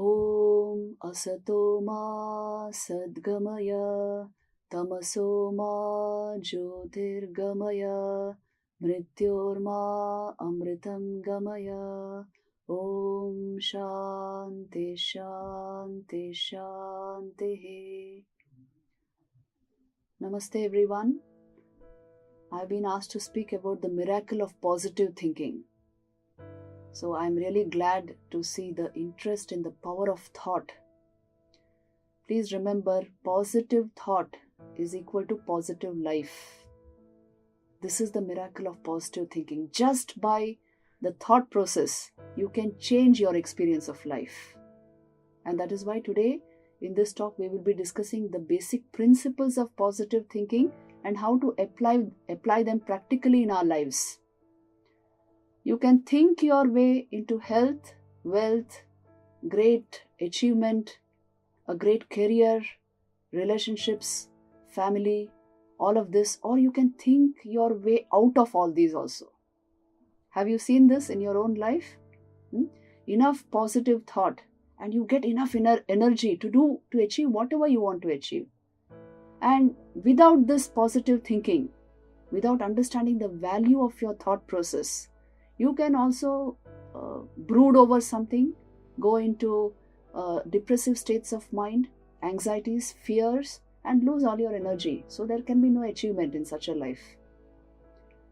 Om Asato Ma Sadgamaya Tamaso Ma Jyotirgamaya Mrityorma Amritam Gamaya. Om Shanti Shanti Shanti. Namaste everyone. I've been asked to speak about the miracle of positive thinking. So I'm really glad to see the interest in the power of thought. Please remember, positive thought is equal to positive life. This is the miracle of positive thinking. Just by the thought process, you can change your experience of life. And that is why today, in this talk, we will be discussing the basic principles of positive thinking and how to apply them practically in our lives. You can think your way into health, wealth, great achievement, a great career, relationships, family, all of this, or you can think your way out of all these also. Have you seen this in your own life? Enough positive thought and you get enough inner energy to achieve whatever you want to achieve. And without this positive thinking, without understanding the value of your thought process, you can also brood over something, go into depressive states of mind, anxieties, fears, and lose all your energy. So there can be no achievement in such a life.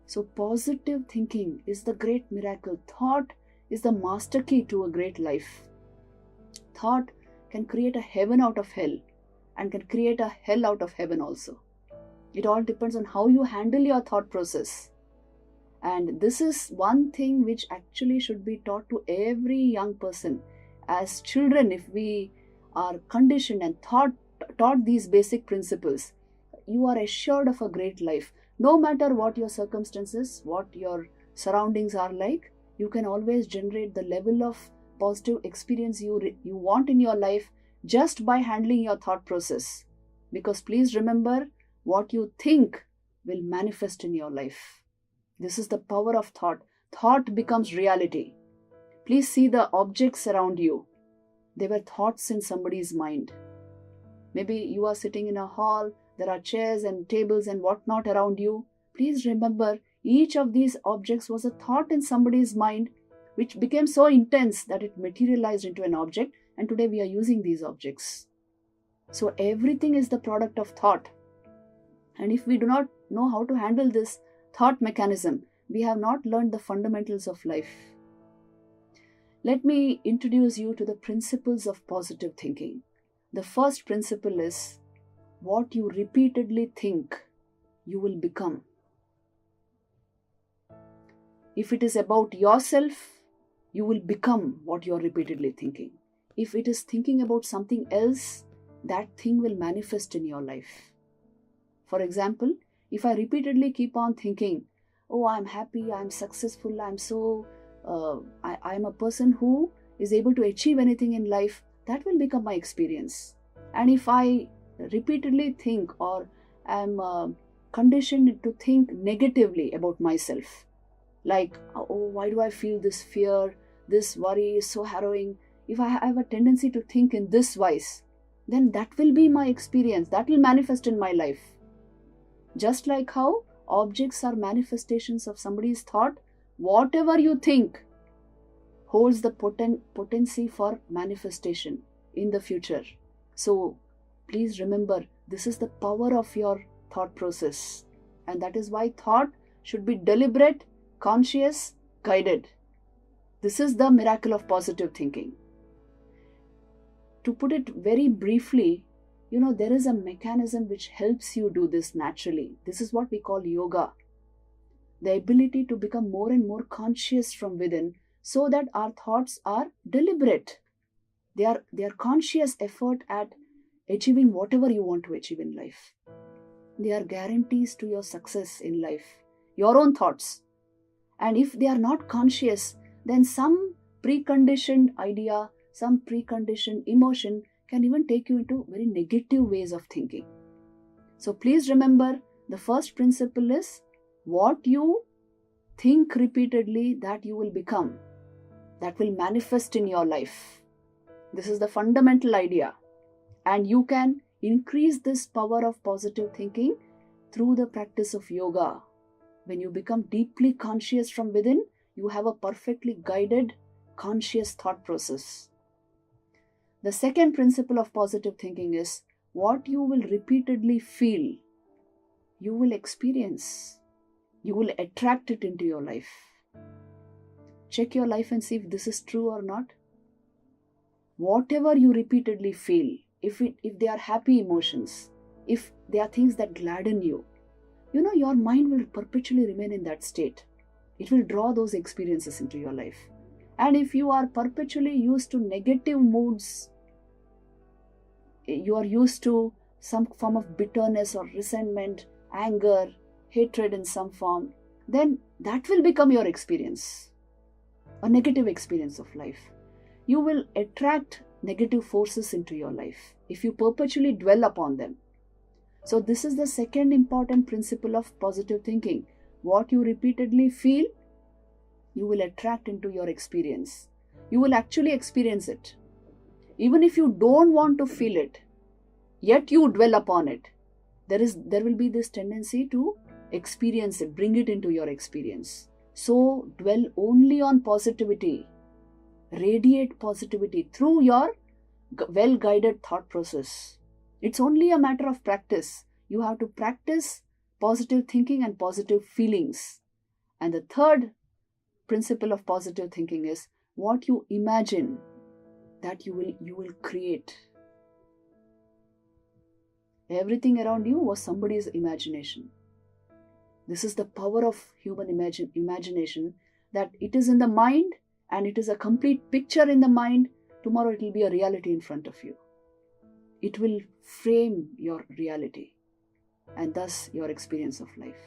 So positive thinking is the great miracle. Thought is the master key to a great life. Thought can create a heaven out of hell and can create a hell out of heaven also. It all depends on how you handle your thought process. And this is one thing which actually should be taught to every young person. As children, if we are conditioned and taught these basic principles, you are assured of a great life. No matter what your circumstances, what your surroundings are like, you can always generate the level of positive experience you want in your life just by handling your thought process. Because please remember, what you think will manifest in your life. This is the power of thought. Thought becomes reality. Please see the objects around you. They were thoughts in somebody's mind. Maybe you are sitting in a hall, there are chairs and tables and whatnot around you. Please remember, each of these objects was a thought in somebody's mind which became so intense that it materialized into an object, and today we are using these objects. So everything is the product of thought. And if we do not know how to handle this thought mechanism, we have not learned the fundamentals of life. Let me introduce you to the principles of positive thinking. The first principle is, what you repeatedly think, you will become. If it is about yourself, you will become what you are repeatedly thinking. If it is thinking about something else, that thing will manifest in your life. For example, if I repeatedly keep on thinking, oh, I'm happy, I'm successful, I'm a person who is able to achieve anything in life, that will become my experience. And if I repeatedly think or am conditioned to think negatively about myself, like, oh, why do I feel this fear, this worry is so harrowing? If I have a tendency to think in this wise, then that will be my experience, that will manifest in my life. Just like how objects are manifestations of somebody's thought, whatever you think holds the potency for manifestation in the future. So please remember, this is the power of your thought process. And that is why thought should be deliberate, conscious, guided. This is the miracle of positive thinking. To put it very briefly, there is a mechanism which helps you do this naturally. This is what we call yoga. The ability to become more and more conscious from within so that our thoughts are deliberate. They are conscious effort at achieving whatever you want to achieve in life. They are guarantees to your success in life. Your own thoughts. And if they are not conscious, then some preconditioned idea, some preconditioned emotion can even take you into very negative ways of thinking. So please remember, the first principle is, what you think repeatedly, that you will become. That will manifest in your life. This is the fundamental idea. And you can increase this power of positive thinking through the practice of yoga. When you become deeply conscious from within, you have a perfectly guided, conscious thought process. The second principle of positive thinking is what you will repeatedly feel, you will experience. You will attract it into your life. Check your life and see if this is true or not. Whatever you repeatedly feel, if they are happy emotions, if they are things that gladden you, your mind will perpetually remain in that state. It will draw those experiences into your life. And if you are perpetually used to negative moods, you are used to some form of bitterness or resentment, anger, hatred in some form, then that will become your experience, a negative experience of life. You will attract negative forces into your life if you perpetually dwell upon them. So this is the second important principle of positive thinking. What you repeatedly feel, you will attract into your experience. You will actually experience it. Even if you don't want to feel it, yet you dwell upon it, there will be this tendency to experience it, bring it into your experience. So dwell only on positivity. Radiate positivity through your well-guided thought process. It's only a matter of practice. You have to practice positive thinking and positive feelings. And the third principle of positive thinking is what you imagine, that you will create. Everything around you was somebody's imagination. This is the power of human imagination, that it is in the mind and it is a complete picture in the mind. Tomorrow it will be a reality in front of you. It will frame your reality and thus your experience of life.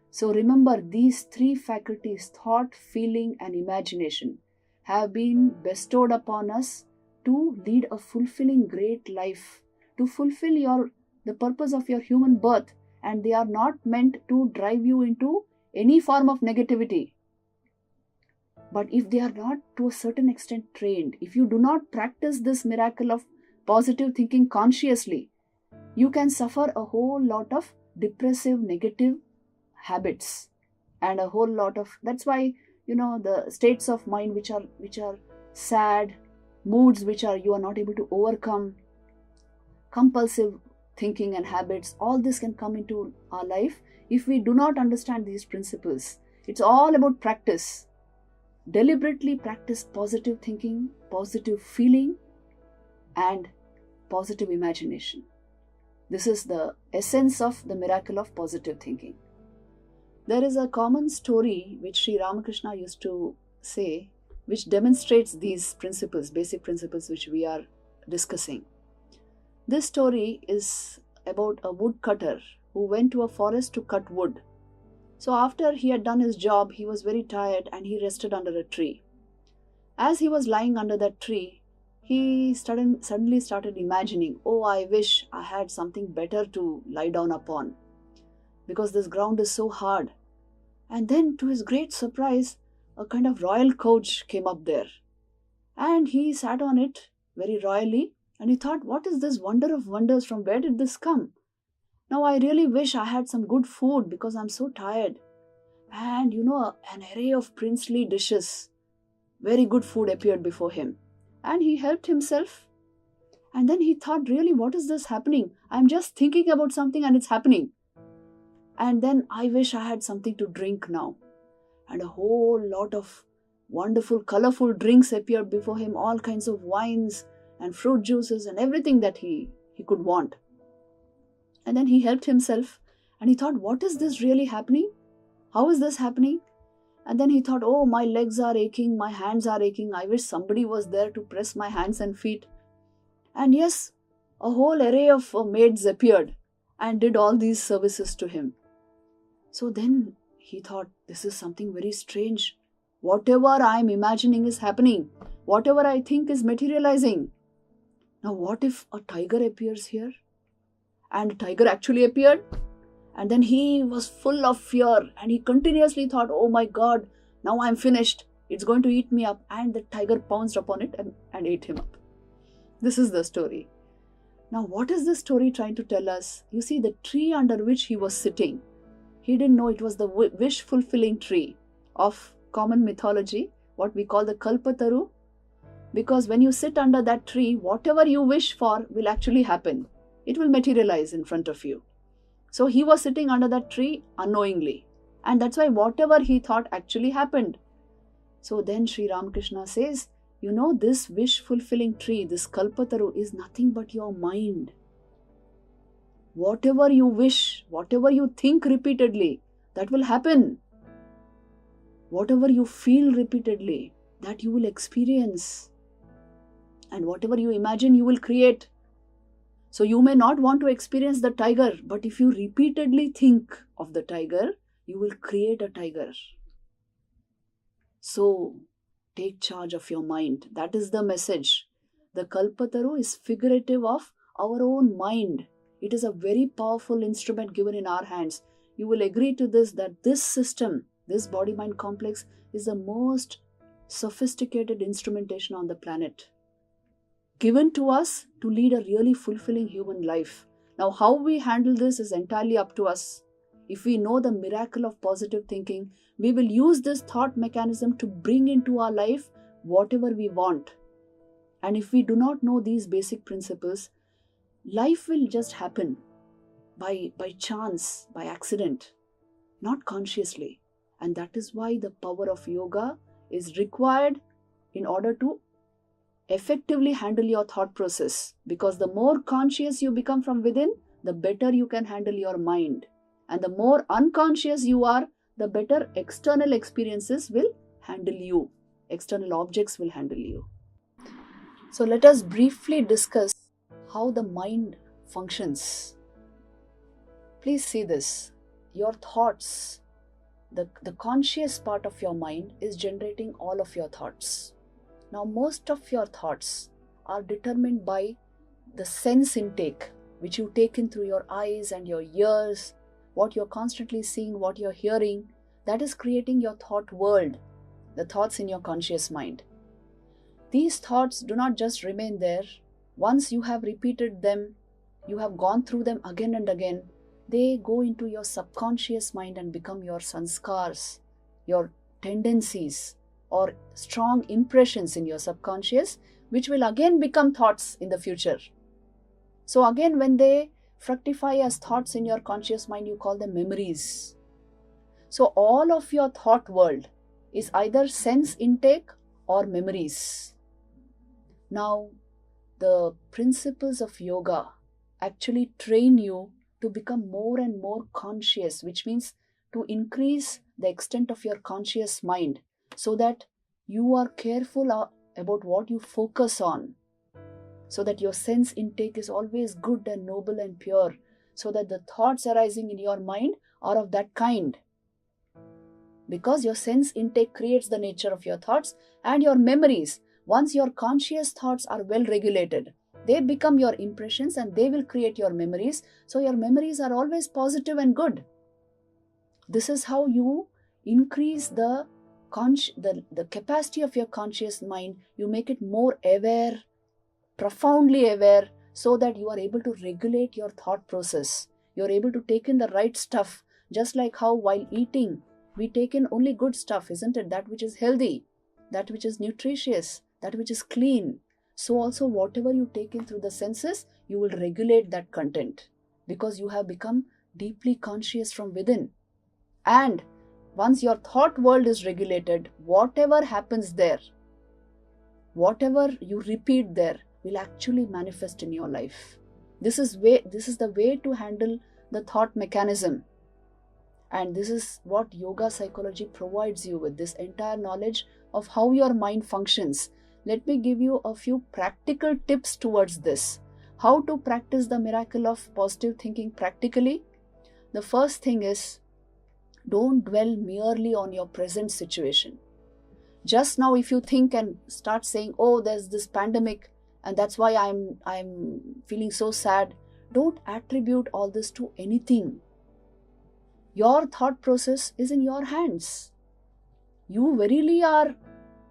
So remember, these three faculties, thought, feeling and imagination, have been bestowed upon us to lead a fulfilling great life, to fulfill the purpose of your human birth, and they are not meant to drive you into any form of negativity. But if they are not to a certain extent trained, if you do not practice this miracle of positive thinking consciously, you can suffer a whole lot of depressive, negative habits and a whole lot of, that's why the states of mind which are sad, moods which you are not able to overcome, compulsive thinking and habits, all this can come into our life if we do not understand these principles. It's all about practice. Deliberately practice positive thinking, positive feeling and positive imagination. This is the essence of the miracle of positive thinking. There is a common story which Sri Ramakrishna used to say, which demonstrates these principles, basic principles which we are discussing. This story is about a woodcutter who went to a forest to cut wood. So after he had done his job, he was very tired and he rested under a tree. As he was lying under that tree, he suddenly started imagining, oh, I wish I had something better to lie down upon, because this ground is so hard. And then, to his great surprise, a kind of royal couch came up there. And he sat on it very royally, and he thought, what is this wonder of wonders? From where did this come? Now I really wish I had some good food because I'm so tired. And an array of princely dishes, very good food appeared before him. And he helped himself. And then he thought, really, what is this happening? I'm just thinking about something and it's happening. And then I wish I had something to drink now. And a whole lot of wonderful, colorful drinks appeared before him, all kinds of wines and fruit juices and everything that he could want. And then he helped himself and he thought, what is this really happening? How is this happening? And then he thought, oh, my legs are aching, my hands are aching. I wish somebody was there to press my hands and feet. And yes, a whole array of maids appeared and did all these services to him. So then he thought, this is something very strange. Whatever I am imagining is happening. Whatever I think is materializing. Now what if a tiger appears here? And a tiger actually appeared. And then he was full of fear and he continuously thought, oh my God, now I'm finished. It's going to eat me up. And the tiger pounced upon it and ate him up. This is the story. Now, what is this story trying to tell us? You see, the tree under which he was sitting, he didn't know it was the wish-fulfilling tree of common mythology, what we call the Kalpataru. Because when you sit under that tree, whatever you wish for will actually happen. It will materialize in front of you. So he was sitting under that tree unknowingly. And that's why whatever he thought actually happened. So then Sri Ramakrishna says, you know, this wish-fulfilling tree, this Kalpataru, is nothing but your mind. Whatever you wish, whatever you think repeatedly, that will happen. Whatever you feel repeatedly, that you will experience. And whatever you imagine, you will create. So you may not want to experience the tiger, but if you repeatedly think of the tiger, you will create a tiger. So take charge of your mind. That is the message. The Kalpataru is figurative of our own mind. It is a very powerful instrument given in our hands. You will agree to this, that this system, this body-mind complex, is the most sophisticated instrumentation on the planet, given to us to lead a really fulfilling human life. Now, how we handle this is entirely up to us. If we know the miracle of positive thinking, we will use this thought mechanism to bring into our life whatever we want. And if we do not know these basic principles, life will just happen by chance, by accident, not consciously. And that is why the power of yoga is required in order to effectively handle your thought process. Because the more conscious you become from within, the better you can handle your mind. And the more unconscious you are, the better external experiences will handle you. External objects will handle you. So let us briefly discuss how the mind functions. Please see this. Your thoughts, the conscious part of your mind is generating all of your thoughts. Now, most of your thoughts are determined by the sense intake, which you take in through your eyes and your ears, what you're constantly seeing, what you're hearing. That is creating your thought world, the thoughts in your conscious mind. These thoughts do not just remain there. Once you have repeated them, you have gone through them again and again, they go into your subconscious mind and become your sanskars, your tendencies, or strong impressions in your subconscious, which will again become thoughts in the future. So again, when they fructify as thoughts in your conscious mind, you call them memories. So all of your thought world is either sense intake or memories. Now, the principles of yoga actually train you to become more and more conscious, which means to increase the extent of your conscious mind, so that you are careful about what you focus on, so that your sense intake is always good and noble and pure, so that the thoughts arising in your mind are of that kind. Because your sense intake creates the nature of your thoughts and your memories. Once your conscious thoughts are well regulated, they become your impressions and they will create your memories. So your memories are always positive and good. This is how you increase the capacity of your conscious mind. You make it more aware, profoundly aware, so that you are able to regulate your thought process. You are able to take in the right stuff, just like how while eating, we take in only good stuff, isn't it? That which is healthy, that which is nutritious, that which is clean. So also whatever you take in through the senses, you will regulate that content, because you have become deeply conscious from within. And once your thought world is regulated, whatever happens there, whatever you repeat there, will actually manifest in your life. This is the way to handle the thought mechanism. And this is what yoga psychology provides you with, this entire knowledge of how your mind functions. Let me give you a few practical tips towards this. How to practice the miracle of positive thinking practically? The first thing is, don't dwell merely on your present situation. Just now, if you think and start saying, oh, there's this pandemic and that's why I'm feeling so sad, don't attribute all this to anything. Your thought process is in your hands. You verily are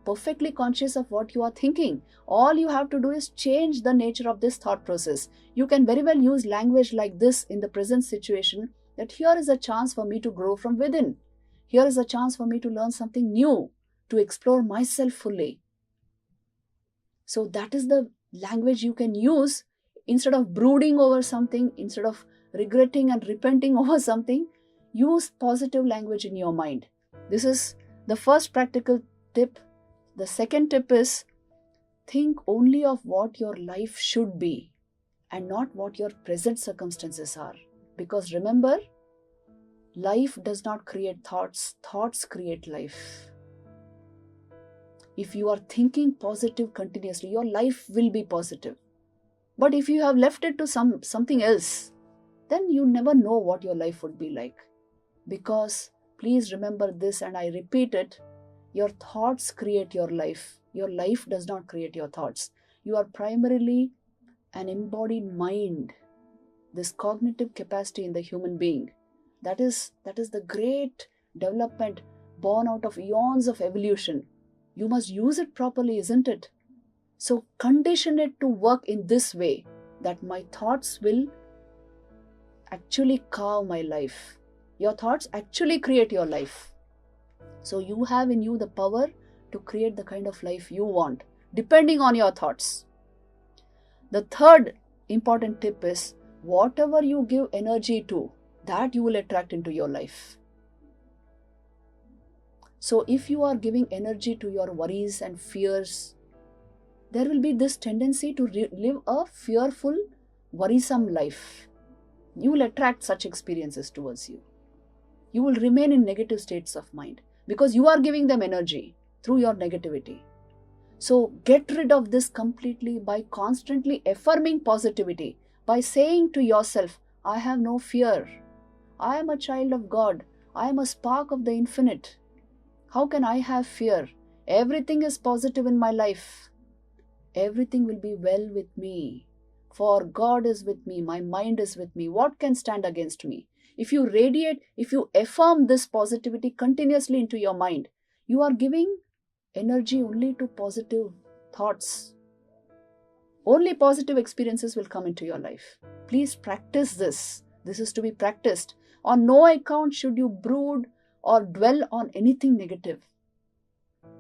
perfectly conscious of what you are thinking. All you have to do is change the nature of this thought process. You can very well use language like this in the present situation, that here is a chance for me to grow from within. Here is a chance for me to learn something new, to explore myself fully. So that is the language you can use. Instead of brooding over something, instead of regretting and repenting over something, use positive language in your mind. This is the first practical tip. The second tip is, think only of what your life should be and not what your present circumstances are. Because remember, life does not create thoughts, thoughts create life. If you are thinking positive continuously, your life will be positive. But if you have left it to something else, then you never know what your life would be like. Because please remember this, and I repeat it, your thoughts create your life. Your life does not create your thoughts. You are primarily an embodied mind, this cognitive capacity in the human being. That is the great development born out of eons of evolution. You must use it properly, isn't it? So condition it to work in this way, that my thoughts will actually carve my life. Your thoughts actually create your life. So you have in you the power to create the kind of life you want, depending on your thoughts. The third important tip is, whatever you give energy to, that you will attract into your life. So if you are giving energy to your worries and fears, there will be this tendency to live a fearful, worrisome life. You will attract such experiences towards you. You will remain in negative states of mind because you are giving them energy through your negativity. So get rid of this completely by constantly affirming positivity, by saying to yourself, I have no fear. I am a child of God. I am a spark of the infinite. How can I have fear? Everything is positive in my life. Everything will be well with me. For God is with me. My mind is with me. What can stand against me? If you radiate, if you affirm this positivity continuously into your mind, you are giving energy only to positive thoughts. Only positive experiences will come into your life. Please practice this. This is to be practiced. On no account should you brood or dwell on anything negative.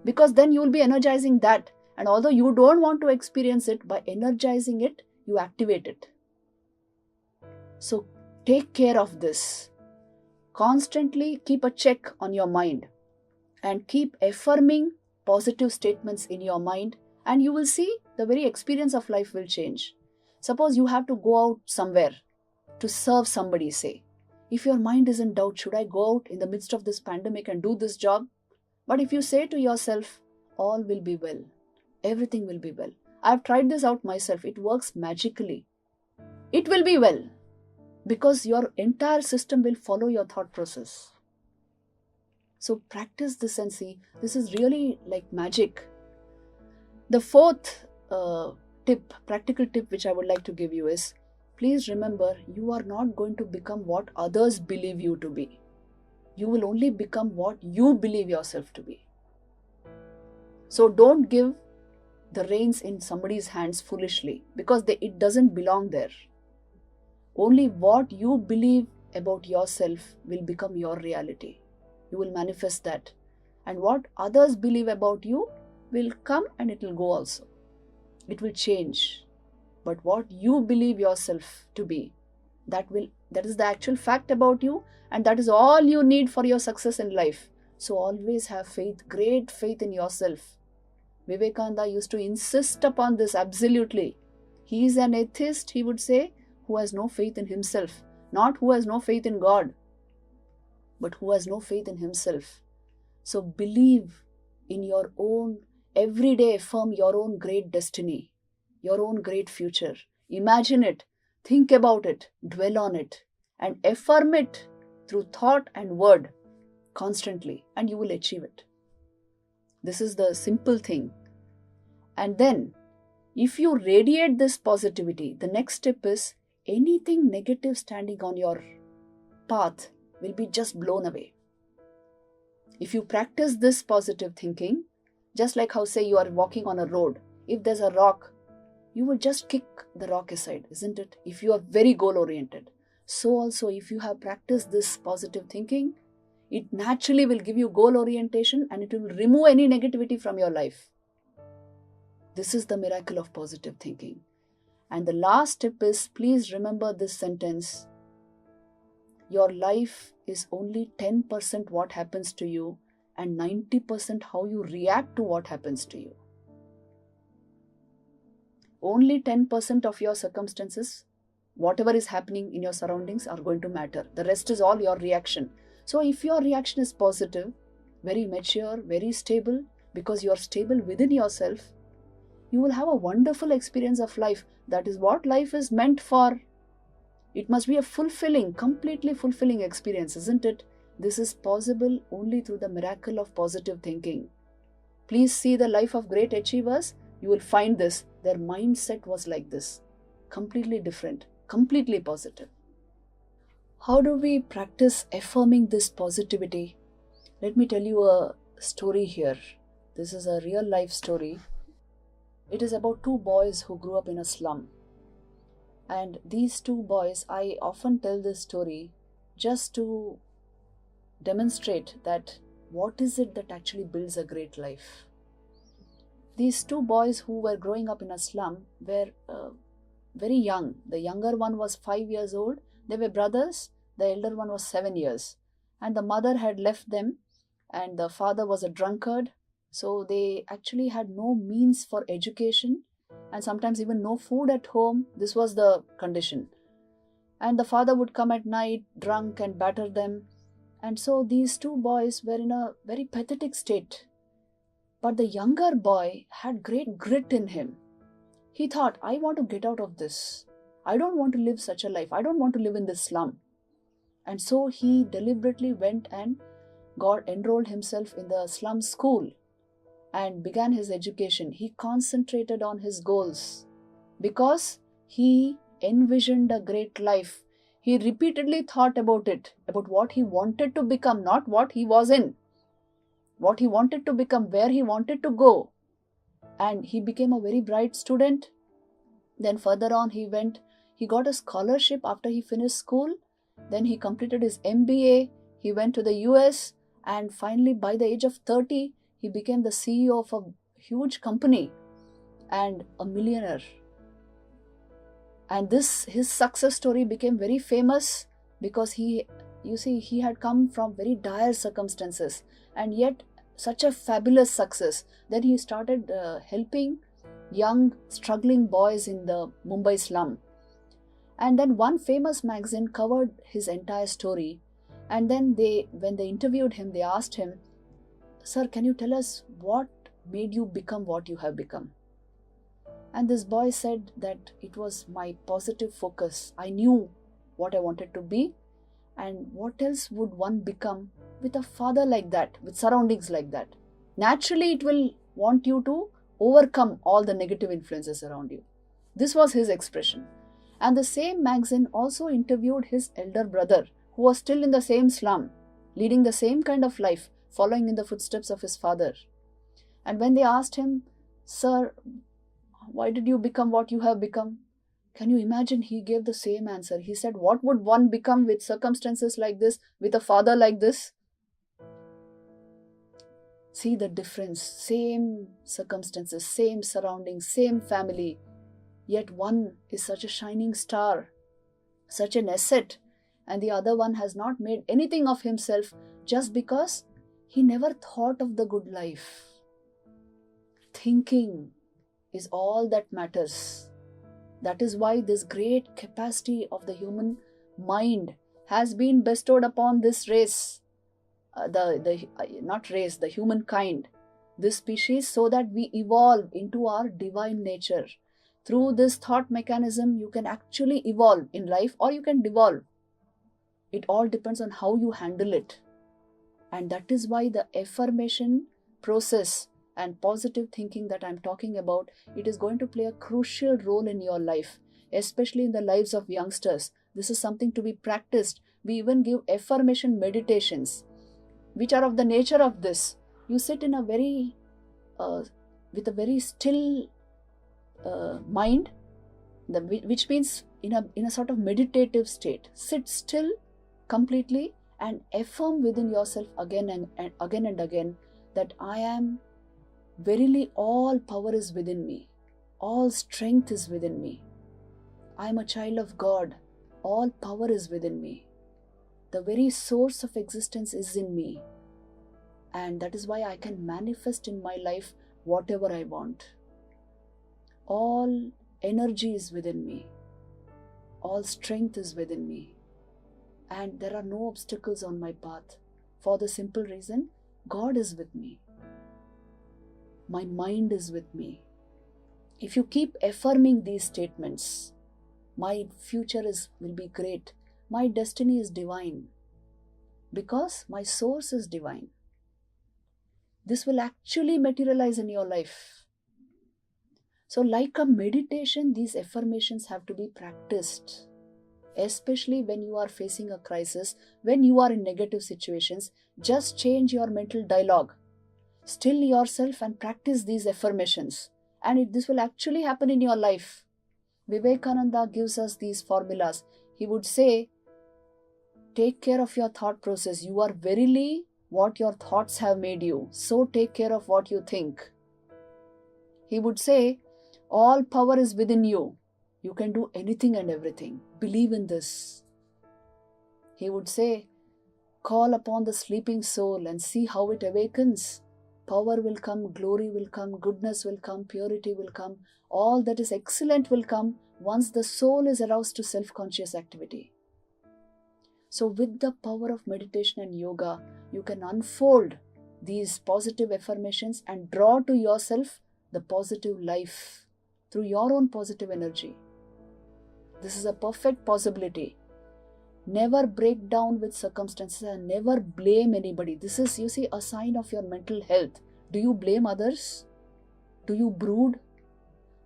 Because then you will be energizing that. And although you don't want to experience it, by energizing it, you activate it. So take care of this. Constantly keep a check on your mind and keep affirming positive statements in your mind, and you will see the very experience of life will change. Suppose you have to go out somewhere to serve somebody, say. If your mind is in doubt, should I go out in the midst of this pandemic and do this job? But if you say to yourself, all will be well, everything will be well. I've tried this out myself. It works magically. It will be well because your entire system will follow your thought process. So practice this and see. This is really like magic. The fourth practical tip which I would like to give you is, please remember, you are not going to become what others believe you to be. You will only become what you believe yourself to be. So don't give the reins in somebody's hands foolishly, because it doesn't belong there. Only what you believe about yourself will become your reality. You will manifest that. And what others believe about you will come and it will go also. It will change. But what you believe yourself to be, that is the actual fact about you, and that is all you need for your success in life. So always have faith, great faith in yourself. Vivekananda used to insist upon this absolutely. He is an atheist, he would say, who has no faith in himself. Not who has no faith in God, but who has no faith in himself. So believe in your own, every day affirm your own great destiny, your own great future. Imagine it, think about it, dwell on it, and affirm it through thought and word constantly, and you will achieve it. This is the simple thing. And then, if you radiate this positivity, the next step is, anything negative standing on your path will be just blown away. If you practice this positive thinking, Just like how, say, you are walking on a road. If there's a rock, you will just kick the rock aside, isn't it? If you are very goal oriented. So also, if you have practiced this positive thinking, it naturally will give you goal orientation and it will remove any negativity from your life. This is the miracle of positive thinking. And the last tip is, please remember this sentence. Your life is only 10% what happens to you and 90% how you react to what happens to you. Only 10% of your circumstances, whatever is happening in your surroundings, are going to matter. The rest is all your reaction. So if your reaction is positive, very mature, very stable, because you are stable within yourself, you will have a wonderful experience of life. That is what life is meant for. It must be a fulfilling, completely fulfilling experience, isn't it? This is possible only through the miracle of positive thinking. Please see the life of great achievers. You will find this. Their mindset was like this. Completely different, completely positive. How do we practice affirming this positivity? Let me tell you a story here. This is a real life story. It is about two boys who grew up in a slum. And these two boys, I often tell this story just to demonstrate that what is it that actually builds a great life. These two boys who were growing up in a slum were very young. The younger one was 5 years old. They were brothers. The elder one was 7 years. And the mother had left them and the father was a drunkard. So they actually had no means for education and sometimes even no food at home. This was the condition. And the father would come at night drunk and batter them. And so these two boys were in a very pathetic state. But the younger boy had great grit in him. He thought, I want to get out of this. I don't want to live such a life. I don't want to live in this slum. And so he deliberately went and enrolled himself in the slum school and began his education. He concentrated on his goals because he envisioned a great life. He repeatedly thought about it, about what he wanted to become, not what he was in. What he wanted to become, where he wanted to go. And he became a very bright student. Then further on he got a scholarship after he finished school. Then he completed his MBA. He went to the US and finally by the age of 30, he became the CEO of a huge company and a millionaire. And his success story became very famous because he had come from very dire circumstances and yet such a fabulous success. Then he started helping young struggling boys in the Mumbai slum. And then one famous magazine covered his entire story. And then when they interviewed him, they asked him, Sir, can you tell us what made you become what you have become? And this boy said that it was my positive focus. I knew what I wanted to be. And what else would one become with a father like that, with surroundings like that? Naturally, it will want you to overcome all the negative influences around you. This was his expression. And the same magazine also interviewed his elder brother, who was still in the same slum, leading the same kind of life, following in the footsteps of his father. And when they asked him, Sir, why did you become what you have become? Can you imagine? He gave the same answer. He said, what would one become with circumstances like this, with a father like this? See the difference. Same circumstances, same surroundings, same family. Yet one is such a shining star, such an asset, and the other one has not made anything of himself just because he never thought of the good life. Thinking is all that matters. That is why this great capacity of the human mind has been bestowed upon this race, the humankind, this species, so that we evolve into our divine nature. Through this thought mechanism, you can actually evolve in life or you can devolve. It all depends on how you handle it. And that is why the affirmation process and positive thinking that I'm talking about, it is going to play a crucial role in your life, especially in the lives of youngsters. This is something to be practiced. We even give affirmation meditations, which are of the nature of this. You sit in a very with a very still mind, which means in a sort of meditative state. Sit still completely and affirm within yourself again and again and again that I am verily, all power is within me, all strength is within me. I am a child of God, all power is within me. The very source of existence is in me, and that is why I can manifest in my life whatever I want. All energy is within me, all strength is within me, and there are no obstacles on my path, for the simple reason God is with me. My mind is with me. If you keep affirming these statements, my future will be great, my destiny is divine, because my source is divine. This will actually materialize in your life. So like a meditation, these affirmations have to be practiced, especially when you are facing a crisis, when you are in negative situations. Just change your mental dialogue. Still yourself and practice these affirmations, and this will actually happen in your life. Vivekananda gives us these formulas. He would say, take care of your thought process. You are verily what your thoughts have made you, so take care of what you think. He would say, all power is within you. You can do anything and everything. Believe in this. He would say, call upon the sleeping soul and see how it awakens. Power will come, glory will come, goodness will come, purity will come. All that is excellent will come once the soul is aroused to self-conscious activity. So with the power of meditation and yoga, you can unfold these positive affirmations and draw to yourself the positive life through your own positive energy. This is a perfect possibility. Never break down with circumstances and never blame anybody. This is, you see, a sign of your mental health. Do you blame others? Do you brood?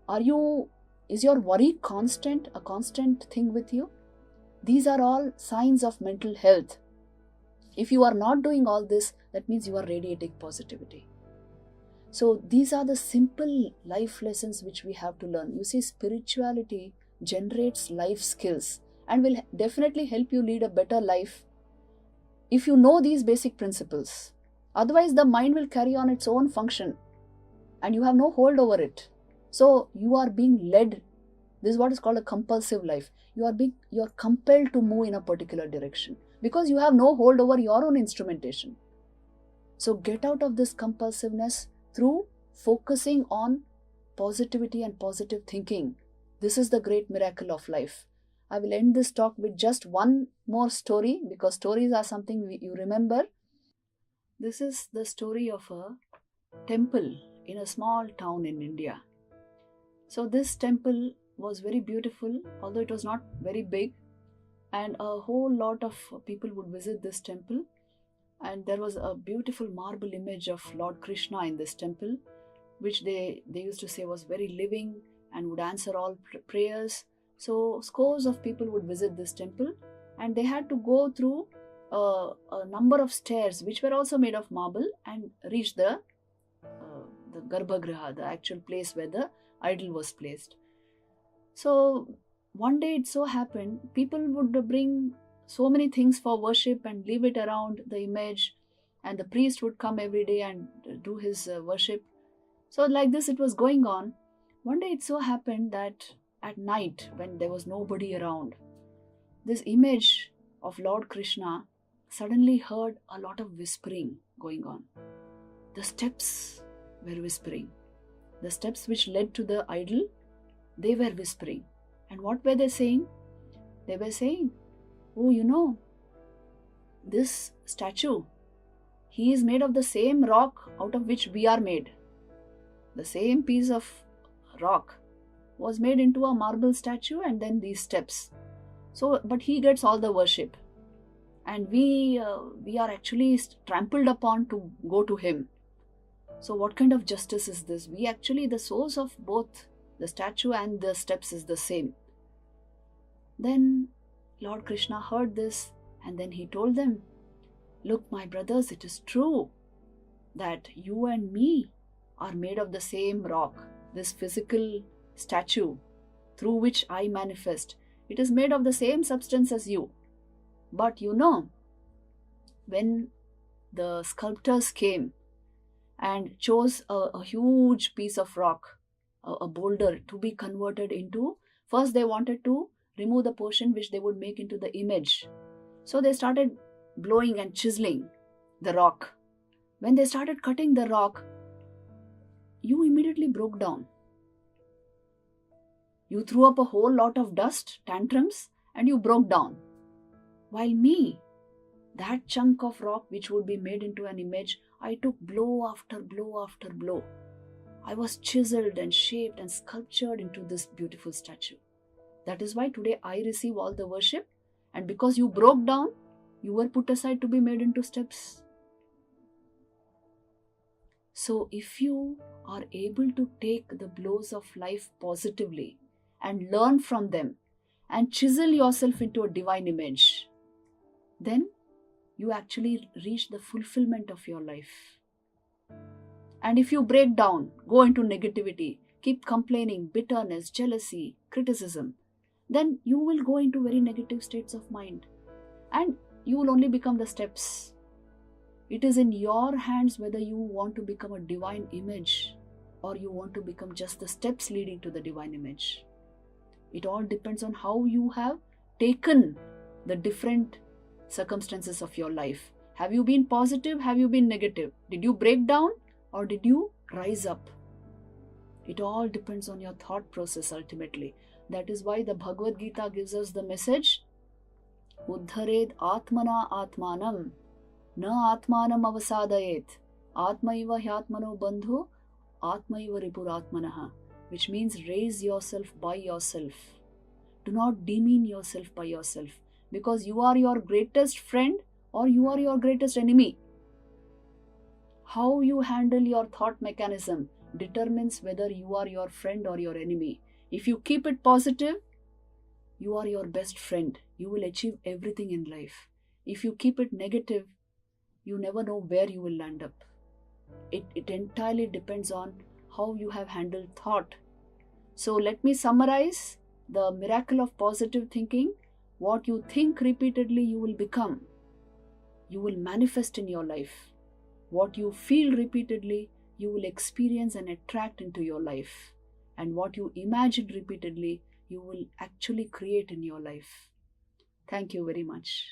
Is your worry constant, a constant thing with you? These are all signs of mental health. If you are not doing all this, that means you are radiating positivity. So these are the simple life lessons which we have to learn. You see, spirituality generates life skills and will definitely help you lead a better life if you know these basic principles. Otherwise, the mind will carry on its own function and you have no hold over it. So you are being led. This is what is called a compulsive life. You are compelled to move in a particular direction because you have no hold over your own instrumentation. So get out of this compulsiveness through focusing on positivity and positive thinking. This is the great miracle of life. I will end this talk with just one more story, because stories are something you remember. This is the story of a temple in a small town in India. So this temple was very beautiful, although it was not very big, and a whole lot of people would visit this temple. And there was a beautiful marble image of Lord Krishna in this temple, which they used to say was very living and would answer all prayers. So scores of people would visit this temple, and they had to go through a number of stairs which were also made of marble and reach the Garbhagriha, the actual place where the idol was placed. So one day it so happened, people would bring so many things for worship and leave it around the image, and the priest would come every day and do his worship. So like this it was going on. One day it so happened that at night, when there was nobody around, this image of Lord Krishna suddenly heard a lot of whispering going on. The steps were whispering. The steps which led to the idol, they were whispering. And what were they saying? They were saying, oh, this statue, he is made of the same rock out of which we are made. The same piece of rock was made into a marble statue, and then these steps. So, but he gets all the worship, and we are actually trampled upon to go to him. So what kind of justice is this? We actually, the source of both the statue and the steps is the same. Then Lord Krishna heard this, and then he told them, look, my brothers, it is true that you and me are made of the same rock. This physical statue through which I manifest, it is made of the same substance as you. But when the sculptors came and chose a huge piece of rock, a boulder, to be converted into, first they wanted to remove the portion which they would make into the image. So they started blowing and chiseling the rock. When they started cutting the rock, you immediately broke down. You threw up a whole lot of dust, tantrums, and you broke down. While me, that chunk of rock which would be made into an image, I took blow after blow after blow. I was chiseled and shaped and sculptured into this beautiful statue. That is why today I receive all the worship, and because you broke down, you were put aside to be made into steps. So if you are able to take the blows of life positively and learn from them and chisel yourself into a divine image, then you actually reach the fulfillment of your life. And if you break down, go into negativity, keep complaining, bitterness, jealousy, criticism, then you will go into very negative states of mind and you will only become the steps. It is in your hands whether you want to become a divine image or you want to become just the steps leading to the divine image. It all depends on how you have taken the different circumstances of your life. Have you been positive? Have you been negative? Did you break down or did you rise up? It all depends on your thought process ultimately. That is why the Bhagavad Gita gives us the message, Uddhared Atmana Atmanam, Na Atmanam Avasadayet, Atmaiva Hyatmano Bandhu, Atmaiva Ripuratmanaha, which means raise yourself by yourself. Do not demean yourself by yourself, because you are your greatest friend or you are your greatest enemy. How you handle your thought mechanism determines whether you are your friend or your enemy. If you keep it positive, you are your best friend. You will achieve everything in life. If you keep it negative, you never know where you will land up. It entirely depends on how you have handled thought. So let me summarize the miracle of positive thinking. What you think repeatedly, you will become. You will manifest in your life. What you feel repeatedly, you will experience and attract into your life. And what you imagine repeatedly, you will actually create in your life. Thank you very much.